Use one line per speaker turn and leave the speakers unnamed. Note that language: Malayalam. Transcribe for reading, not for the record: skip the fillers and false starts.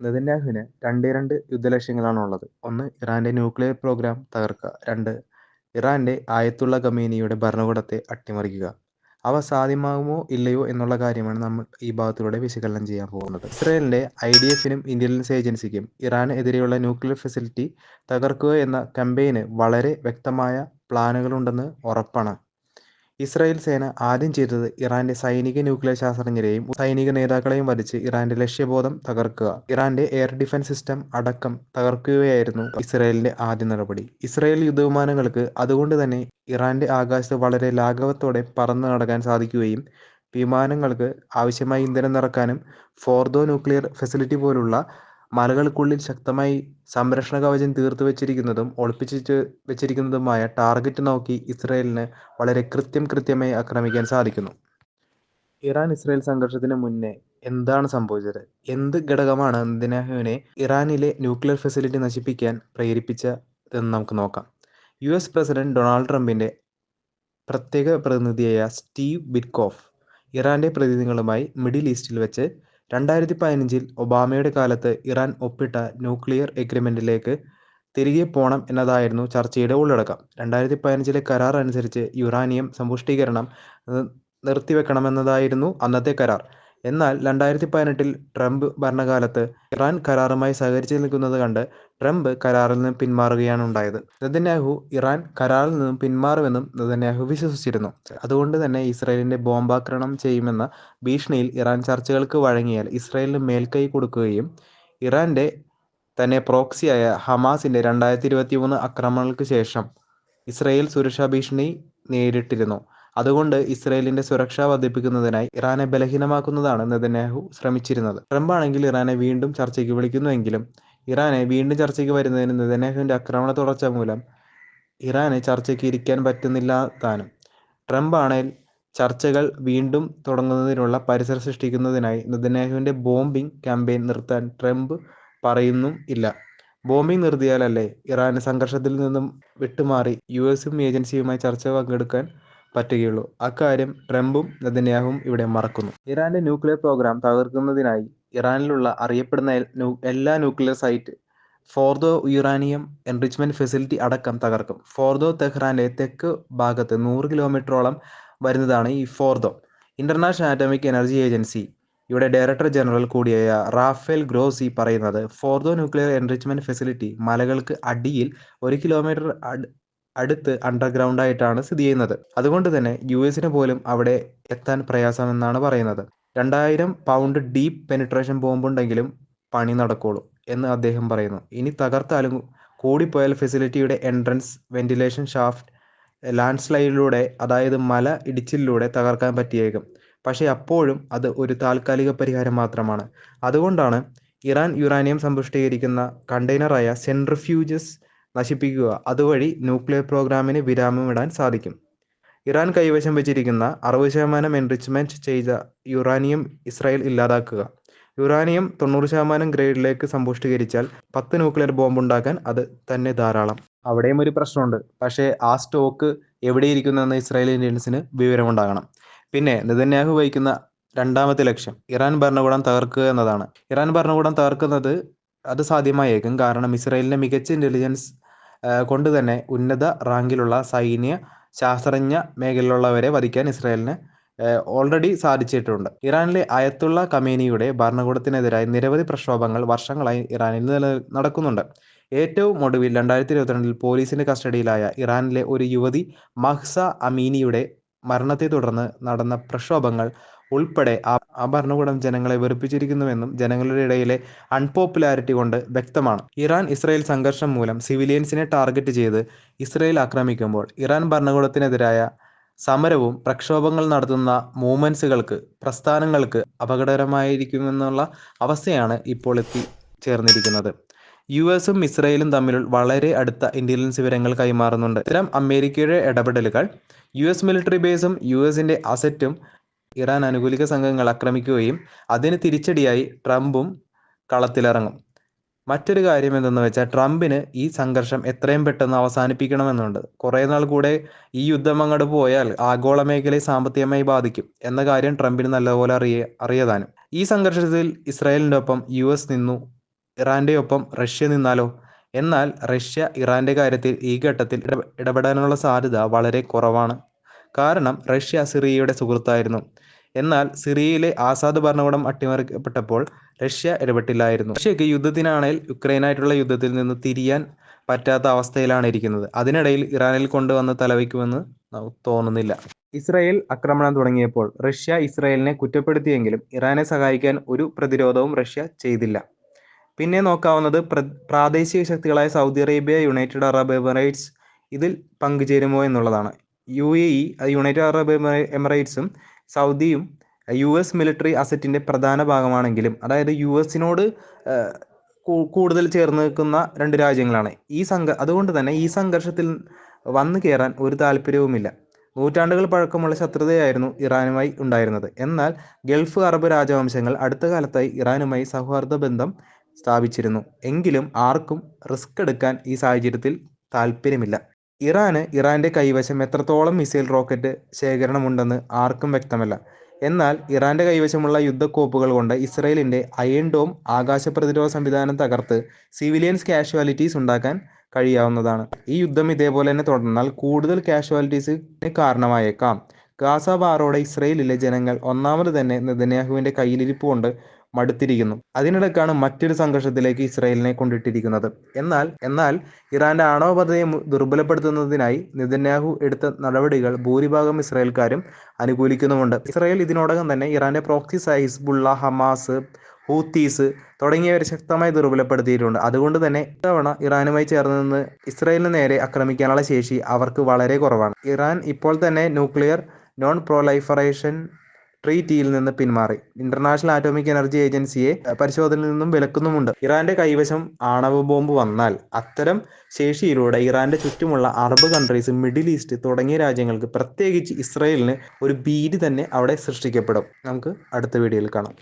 നെതന്യാഹുവിന് രണ്ടേ യുദ്ധലക്ഷ്യങ്ങളാണുള്ളത്. ഒന്ന്, ഇറാന്റെ ന്യൂക്ലിയർ പ്രോഗ്രാം തകർക്കുക. രണ്ട്, ഇറാന്റെ ആയത്തുള്ള ഖമേനിയുടെ ഭരണകൂടത്തെ അട്ടിമറിക്കുക. അവ സാധ്യമാകുമോ ഇല്ലയോ എന്നുള്ള കാര്യമാണ് നമ്മൾ ഈ ഭാഗത്തിലൂടെ വിശകലനം ചെയ്യാൻ പോകുന്നത്. ഇസ്രായേലിന്റെ IDF-നും ഇന്റലിജൻസ് ഏജൻസിക്കും ഇറാന് എതിരെയുള്ള ന്യൂക്ലിയർ ഫെസിലിറ്റി തകർക്കുക എന്ന കമ്പയിന് വളരെ വ്യക്തമായ പ്ലാനുകളുണ്ടെന്ന് ഉറപ്പാണ്. ഇസ്രായേൽ സേന ആദ്യം ചെയ്തത് ഇറാന്റെ സൈനിക ന്യൂക്ലിയർ ശാസ്ത്രജ്ഞരെയും സൈനിക നേതാക്കളെയും വധിച്ച് ഇറാന്റെ ലക്ഷ്യബോധം തകർക്കുക, ഇറാന്റെ എയർ ഡിഫൻസ് സിസ്റ്റം അടക്കം തകർക്കുകയായിരുന്നു ഇസ്രായേലിന്റെ ആദ്യ നടപടി. ഇസ്രായേൽ യുദ്ധവിമാനങ്ങൾക്ക് അതുകൊണ്ട് തന്നെ ഇറാന്റെ ആകാശത്ത് വളരെ ലാഘവത്തോടെ പറന്നു നടക്കാൻ സാധിക്കുകയും വിമാനങ്ങൾക്ക് ആവശ്യമായ ഇന്ധനം നിറക്കാനും ഫോർദോ ന്യൂക്ലിയർ ഫെസിലിറ്റി പോലുള്ള മലകൾക്കുള്ളിൽ ശക്തമായി സംരക്ഷണ കവചം തീർത്തു വെച്ചിരിക്കുന്നതും ഒളിപ്പിച്ചു വെച്ചിരിക്കുന്നതുമായ ടാർഗറ്റ് നോക്കി ഇസ്രായേലിന് വളരെ കൃത്യമായി ആക്രമിക്കാൻ സാധിക്കുന്നു. ഇറാൻ ഇസ്രായേൽ സംഘർഷത്തിന് മുന്നേ എന്താണ് സംഭവിച്ചത്? എന്ത് ഘടകമാണ് നെതന്യാഹുവിനെ ഇറാനിലെ ന്യൂക്ലിയർ ഫെസിലിറ്റി നശിപ്പിക്കാൻ പ്രേരിപ്പിച്ചതെന്ന് നമുക്ക് നോക്കാം. US പ്രസിഡന്റ് ഡൊണാൾഡ് ട്രംപിന്റെ പ്രത്യേക പ്രതിനിധിയായ സ്റ്റീവ് വിറ്റ്കോഫ് ഇറാന്റെ പ്രതിനിധികളുമായി മിഡിൽ ഈസ്റ്റിൽ വെച്ച് 2015-ൽ ഒബാമയുടെ കാലത്ത് ഇറാൻ ഒപ്പിട്ട ന്യൂക്ലിയർ എഗ്രിമെന്റിലേക്ക് തിരികെ പോണം എന്നതായിരുന്നു ചർച്ചയുടെ ഉള്ളടക്കം. 2015-ലെ കരാർ അനുസരിച്ച് യുറാനിയം സമ്പുഷ്ടീകരണം നിർത്തിവെക്കണമെന്നതായിരുന്നു അന്നത്തെ കരാർ. എന്നാൽ 2018-ൽ ട്രംപ് ഭരണകാലത്ത് ഇറാൻ കരാറുമായി സഹകരിച്ചു നിൽക്കുന്നത് കണ്ട് ട്രംപ് കരാറിൽ നിന്ന് പിന്മാറുകയാണുണ്ടായത്. നെതന്യാഹു ഇറാൻ കരാറിൽ നിന്നും പിന്മാറുമെന്നും നെതന്യാഹു വിശ്വസിച്ചിരുന്നു. അതുകൊണ്ട് തന്നെ ഇസ്രായേലിന്റെ ബോംബാക്രമണം ചെയ്യുമെന്ന ഭീഷണിയിൽ ഇറാൻ ചർച്ചകൾക്ക് വഴങ്ങിയാൽ ഇസ്രായേലിന് മേൽക്കൈ കൊടുക്കുകയും ഇറാന്റെ തന്നെ പ്രോക്സിയായ ഹമാസിന്റെ 2023 ആക്രമണങ്ങൾക്ക് ശേഷം ഇസ്രായേൽ സുരക്ഷാ ഭീഷണി നേരിട്ടിരുന്നു. അതുകൊണ്ട് ഇസ്രായേലിന്റെ സുരക്ഷ വർദ്ധിപ്പിക്കുന്നതിനായി ഇറാനെ ബലഹീനമാക്കുന്നതാണ് നെതന്യാഹു ശ്രമിച്ചിരുന്നത്. ട്രംപാണെങ്കിൽ ഇറാനെ വീണ്ടും ചർച്ചയ്ക്ക് വിളിക്കുന്നുവെങ്കിലും ഇറാനെ വീണ്ടും ചർച്ചയ്ക്ക് വരുന്നതിന് നെതന്യാഹുവിന്റെ ആക്രമണ തുടർച്ച മൂലം ഇറാന് ചർച്ചയ്ക്ക് ഇരിക്കാൻ പറ്റുന്നില്ല താനും. ട്രംപാണെങ്കിൽ ചർച്ചകൾ വീണ്ടും തുടങ്ങുന്നതിനുള്ള പരിസരം സൃഷ്ടിക്കുന്നതിനായി നെതന്യാഹുവിന്റെ ബോംബിംഗ് ക്യാമ്പയിൻ നിർത്താൻ ട്രംപ് പറയുന്നും ഇല്ല. ബോംബിംഗ് നിർത്തിയാലല്ലേ ഇറാന് സംഘർഷത്തിൽ നിന്നും വിട്ടുമാറി US-ഉം ഏജൻസിയുമായി ചർച്ച പങ്കെടുക്കാൻ പറ്റുകയുള്ളൂ. അക്കാര്യം ട്രംപും നെതന്യാഹുവും ഇവിടെ മറക്കുന്നു. ഇറാന്റെ ന്യൂക്ലിയർ പ്രോഗ്രാം തകർക്കുന്നതിനായി ഇറാനിലുള്ള അറിയപ്പെടുന്ന എല്ലാ nuclear site Fordow uranium enrichment facility അടക്കം തകർക്കും. ഫോർദോ തെഹ്റാന്റെ തെക്ക് ഭാഗത്ത് 100 കിലോമീറ്ററോളം വരുന്നതാണ് ഈ Fordow. International atomic energy agency യുടെ ഡയറക്ടർ ജനറൽ കൂടിയായ റാഫേൽ ഗ്രോസി പറയുന്നത്, ഫോർദോ ന്യൂക്ലിയർ എൻറിച്ച്മെന്റ് ഫെസിലിറ്റി മലകൾക്ക് അടിയിൽ 1 കിലോമീറ്റർ അടുത്ത് അണ്ടർഗ്രൗണ്ടായിട്ടാണ് സ്ഥിതി ചെയ്യുന്നത്. അതുകൊണ്ട് തന്നെ US-ന് പോലും അവിടെ എത്താൻ പ്രയാസമെന്നാണ് പറയുന്നത്. 2000 പൗണ്ട് ഡീപ്പ് പെനിട്രേഷൻ ബോംബുണ്ടെങ്കിലും പണി നടക്കുള്ളൂ എന്ന് അദ്ദേഹം പറയുന്നു. ഇനി തകർത്താലും കൂടിപ്പോയാൽ ഫെസിലിറ്റിയുടെ എൻട്രൻസ് വെന്റിലേഷൻ ഷാഫ്റ്റ് ലാൻഡ് സ്ലൈഡിലൂടെ, അതായത് മല ഇടിച്ചിലൂടെ തകർക്കാൻ പറ്റിയേക്കും. പക്ഷേ അപ്പോഴും അത് ഒരു താൽക്കാലിക പരിഹാരം മാത്രമാണ്. അതുകൊണ്ടാണ് ഇറാൻ യുറാനിയം സമ്പുഷ്ടീകരിക്കുന്ന കണ്ടെയ്നറായ സെൻട്രിഫ്യൂജസ് നശിപ്പിക്കുക. അതുവഴി ന്യൂക്ലിയർ പ്രോഗ്രാമിന് വിരാമമിടാൻ സാധിക്കും. ഇറാൻ കൈവശം വെച്ചിരിക്കുന്ന 60% എൻറിച്ച്മെന്റ് ചെയ്ത യുറാനിയം ഇസ്രായേൽ ഇല്ലാതാക്കുക. യുറാനിയം 90% ഗ്രേഡിലേക്ക് സമ്പുഷ്ടീകരിച്ചാൽ 10 ന്യൂക്ലിയർ ബോംബുണ്ടാക്കാൻ അത് തന്നെ ധാരാളം. അവിടെയും ഒരു പ്രശ്നമുണ്ട്. പക്ഷേ ആ സ്റ്റോക്ക് എവിടെയിരിക്കുന്നെന്ന് ഇസ്രായേലി ഇന്റലിജൻസിന് വിവരമുണ്ടാകണം. പിന്നെ നെതന്യാഹു വഹിക്കുന്ന രണ്ടാമത്തെ ലക്ഷ്യം ഇറാൻ ഭരണകൂടം തകർക്കുക എന്നതാണ്. ഇറാൻ ഭരണകൂടം തകർക്കുന്നത് അത് സാധ്യമായേക്കും. കാരണം ഇസ്രായേലിന്റെ മികച്ച ഇന്റലിജൻസ് കൊണ്ട് തന്നെ ഉന്നത റാങ്കിലുള്ള സൈന്യ ശാസ്ത്രജ്ഞ മേഖലയിലുള്ളവരെ വധിക്കാൻ ഇസ്രായേലിന് ഓൾറെഡി സാധിച്ചിട്ടുണ്ട്. ഇറാനിലെ അയത്തുള്ള ഖമേനിയുടെ ഭരണകൂടത്തിനെതിരായി നിരവധി പ്രക്ഷോഭങ്ങൾ വർഷങ്ങളായി ഇറാനിൽ നടക്കുന്നുണ്ട്. ഏറ്റവും ഒടുവിൽ 2022-ൽ പോലീസിന്റെ കസ്റ്റഡിയിലായ ഇറാനിലെ ഒരു യുവതി മഹ്സ അമീനിയുടെ മരണത്തെ തുടർന്ന് നടന്ന പ്രക്ഷോഭങ്ങൾ ഉൾപ്പെടെ ആ ഭരണകൂടം ജനങ്ങളെ വെറുപ്പിച്ചിരിക്കുന്നുവെന്നും ജനങ്ങളുടെ ഇടയിലെ അൺപോപ്പുലാരിറ്റി കൊണ്ട് വ്യക്തമാണ്. ഇറാൻ ഇസ്രായേൽ സംഘർഷം മൂലം സിവിലിയൻസിനെ ടാർഗറ്റ് ചെയ്ത് ഇസ്രായേൽ ആക്രമിക്കുമ്പോൾ ഇറാൻ ഭരണകൂടത്തിനെതിരായ സമരവും പ്രക്ഷോഭങ്ങൾ നടത്തുന്ന മൂവ്മെന്റ്സുകൾക്ക്, പ്രസ്ഥാനങ്ങൾക്ക് അപകടകരമായിരിക്കുമെന്നുള്ള അവസ്ഥയാണ് ഇപ്പോൾ എത്തിച്ചേർന്നിരിക്കുന്നത്. US-ഉം ഇസ്രായേലും തമ്മിൽ വളരെ അടുത്ത ഇന്റലിജൻസ് വിവരങ്ങൾ കൈമാറുന്നുണ്ട്. ഇത്തരം അമേരിക്കയുടെ ഇടപെടലുകൾ US മിലിറ്ററി ബേസും US-ന്റെ അസറ്റും ഇറാൻ അനുകൂലിക സംഘങ്ങൾ ആക്രമിക്കുകയും അതിന് തിരിച്ചടിയായി ട്രംപും കളത്തിലിറങ്ങും. മറ്റൊരു കാര്യം എന്തെന്ന് വെച്ചാൽ ട്രംപിന് ഈ സംഘർഷം എത്രയും പെട്ടെന്ന് അവസാനിപ്പിക്കണമെന്നുണ്ട്. കുറേ നാൾ കൂടെ ഈ യുദ്ധം അങ്ങോട്ട് പോയാൽ ആഗോള മേഖലയെ സാമ്പത്തികമായി ബാധിക്കും എന്ന കാര്യം ട്രംപിന് നല്ലപോലെ അറിയാതാനും. ഈ സംഘർഷത്തിൽ ഇസ്രായേലിൻ്റെ ഒപ്പം US നിന്നു ഇറാന്റെ ഒപ്പം റഷ്യ നിന്നാലോ? എന്നാൽ റഷ്യ ഇറാന്റെ കാര്യത്തിൽ ഈ ഘട്ടത്തിൽ ഇടപെടാനുള്ള സാധ്യത വളരെ കുറവാണ്. കാരണം റഷ്യ സിറിയയുടെ സുഹൃത്തായിരുന്നു. എന്നാൽ സിറിയയിലെ ആസാദ് ഭരണകൂടം അട്ടിമറിക്കപ്പെട്ടപ്പോൾ റഷ്യ ഇടപെട്ടില്ലായിരുന്നു. റഷ്യക്ക് യുദ്ധത്തിനാണെങ്കിൽ യുക്രൈനായിട്ടുള്ള യുദ്ധത്തിൽ നിന്ന് തിരിയാൻ പറ്റാത്ത അവസ്ഥയിലാണ് ഇരിക്കുന്നത്. അതിനിടയിൽ ഇറാനിൽ കൊണ്ടുവന്ന് തലവയ്ക്കുമെന്ന് നമുക്ക് തോന്നുന്നില്ല. ഇസ്രായേൽ ആക്രമണം തുടങ്ങിയപ്പോൾ റഷ്യ ഇസ്രായേലിനെ കുറ്റപ്പെടുത്തിയെങ്കിലും ഇറാനെ സഹായിക്കാൻ ഒരു പ്രതിരോധവും റഷ്യ ചെയ്തില്ല. പിന്നെ നോക്കാവുന്നത് പ്രാദേശിക ശക്തികളായ Saudi Arabia, United Arab Emirates ഇതിൽ പങ്കുചേരുമോ എന്നുള്ളതാണ്. UAE, യുണൈറ്റഡ് അറബ് എമിറേറ്റ്സും സൗദിയും US മിലിറ്ററി അസറ്റിൻ്റെ പ്രധാന ഭാഗമാണെങ്കിലും, അതായത് US-നോട് കൂടുതൽ ചേർന്ന് നിൽക്കുന്ന രണ്ട് രാജ്യങ്ങളാണ്. അതുകൊണ്ട് തന്നെ ഈ സംഘർഷത്തിൽ വന്നു കയറാൻ ഒരു താല്പര്യവുമില്ല. നൂറ്റാണ്ടുകൾ പഴക്കമുള്ള ശത്രുതയായിരുന്നു ഇറാനുമായി ഉണ്ടായിരുന്നത്. എന്നാൽ ഗൾഫ് അറബ് രാജവംശങ്ങൾ അടുത്ത കാലത്തായി ഇറാനുമായി സൗഹാർദ്ദ ബന്ധം സ്ഥാപിച്ചിരുന്നു. എങ്കിലും ആർക്കും റിസ്ക് എടുക്കാൻ ഈ സാഹചര്യത്തിൽ താല്പര്യമില്ല. ഇറാന്റെ കൈവശം എത്രത്തോളം മിസൈൽ റോക്കറ്റ് ശേഖരണമുണ്ടെന്ന് ആർക്കും വ്യക്തമല്ല. എന്നാൽ ഇറാന്റെ കൈവശമുള്ള യുദ്ധക്കോപ്പുകൾ കൊണ്ട് ഇസ്രായേലിന്റെ അയൺ ഡോം ആകാശ പ്രതിരോധ സംവിധാനം തകർത്ത് സിവിലിയൻസ് കാഷ്വാലിറ്റീസ് ഉണ്ടാക്കാൻ കഴിയാവുന്നതാണ്. ഈ യുദ്ധം ഇതേപോലെ തന്നെ തുടർന്നാൽ കൂടുതൽ കാഷ്വാലിറ്റീസിന് കാരണമായേക്കാം. ഗാസ ബാറോടെ ഇസ്രായേലിലെ ജനങ്ങൾ ഒന്നാമത് തന്നെ നെതന്യാഹുവിന്റെ കയ്യിലിരിപ്പ് കൊണ്ട് മടുത്തിരിക്കുന്നു. അതിനിടയ്ക്കാണ് മറ്റൊരു സംഘർഷത്തിലേക്ക് ഇസ്രായേലിനെ കൊണ്ടിട്ടിരിക്കുന്നത്. എന്നാൽ ഇറാന്റെ ആണവ പദ്ധതിയെ ദുർബലപ്പെടുത്തുന്നതിനായി നെതന്യാഹു എടുത്ത നടപടികൾ ഭൂരിഭാഗം ഇസ്രായേൽക്കാരും അനുകൂലിക്കുന്നുമുണ്ട്. ഇസ്രായേൽ ഇതിനോടകം തന്നെ ഇറാന്റെ പ്രോക്സിസായ ഹിസ്ബുള്ള, ഹമാസ്, ഹൂത്തീസ് തുടങ്ങിയവരെ ശക്തമായി ദുർബലപ്പെടുത്തിയിട്ടുണ്ട്. അതുകൊണ്ട് തന്നെ ഇത്തവണ ഇറാനുമായി ചേർന്ന് നിന്ന് ഇസ്രായേലിന് നേരെ ആക്രമിക്കാനുള്ള ശേഷി അവർക്ക് വളരെ കുറവാണ്. ഇറാൻ ഇപ്പോൾ തന്നെ ന്യൂക്ലിയർ നോൺ പ്രൊലൈഫറേഷൻ ട്രീറ്റിയിൽ നിന്ന് പിന്മാറി. ഇന്റർനാഷണൽ ആറ്റോമിക് എനർജി ഏജൻസിയെ പരിശോധനയിൽ നിന്നും വിലക്കുന്നുമുണ്ട്. ഇറാന്റെ കൈവശം ആണവ ബോംബ് വന്നാൽ അത്തരം ശേഷിയിലൂടെ ഇറാന്റെ ചുറ്റുമുള്ള അറബ് കൺട്രീസ്, മിഡിൽ ഈസ്റ്റ് തുടങ്ങിയ രാജ്യങ്ങൾക്ക്, പ്രത്യേകിച്ച് ഇസ്രായേലിന് ഒരു ഭീതി തന്നെ അവിടെ സൃഷ്ടിക്കപ്പെടും. നമുക്ക് അടുത്ത വീഡിയോയിൽ കാണാം.